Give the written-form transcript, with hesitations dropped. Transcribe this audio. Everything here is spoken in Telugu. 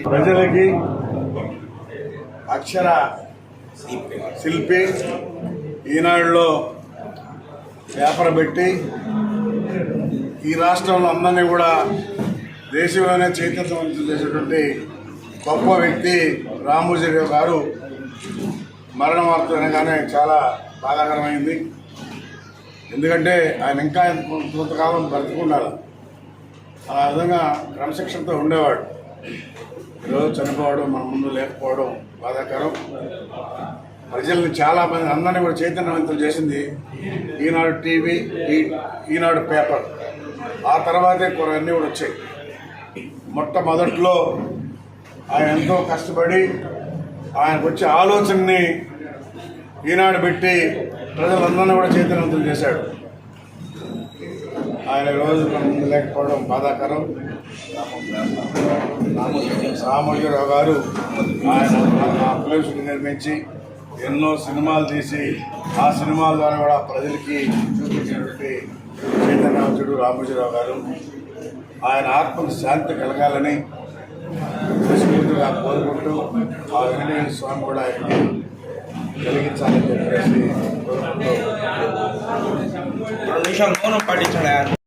ప్రజలకి అక్షర శిల్పి ఈనాడులో పేపర్ పెట్టి ఈ రాష్ట్రంలో అందరినీ కూడా దేశంలోనే చైతన్యవంతం చేసేటువంటి గొప్ప వ్యక్తి రామోజీరావు గారు మరణ వార్త వినగానే చాలా బాధాకరమైంది. ఎందుకంటే ఆయన ఇంకా కొంతకాలం బ్రతుకున్నారు. ఆ విధంగా క్రమశిక్షణతో ఉండేవాడు. ఈరోజు చనిపోవడం, మన ముందు లేకపోవడం బాధాకరం. ప్రజల్ని చాలామంది అందరినీ కూడా చైతన్యవంతం చేసింది ఈనాడు టీవీ, ఈనాడు పేపర్. ఆ తర్వాతే కొన్ని కూడా వచ్చాయి. మొట్టమొదట్లో ఆయన ఎంతో కష్టపడి ఆయనకు వచ్చే ఆలోచనని ఈనాడు పెట్టి ప్రజలందరినీ కూడా చైతన్యవంతం చేశాడు. ఆయన రోజు మన ముందు లేకపోవడం బాధాకరం. రామోజీరావు గారు ఆయన ప్లేసులు నిర్మించి ఎన్నో సినిమాలు తీసి ఆ సినిమాల ద్వారా కూడా ప్రజలకి చూపించినటువంటి చైతన్యవంతుడు రామోజీరావు గారు. ఆయన ఆత్మకు శాంతి కలగాలని మనస్ఫూర్తిగా కోరుకుంటూ ఆ వెంకటేశ్వర స్వామి కూడా ఆయనకి కలిగించాలని చెప్పేసి కోరుకుంటూ 2 నిమిషాలు మౌనం పాటించాడు.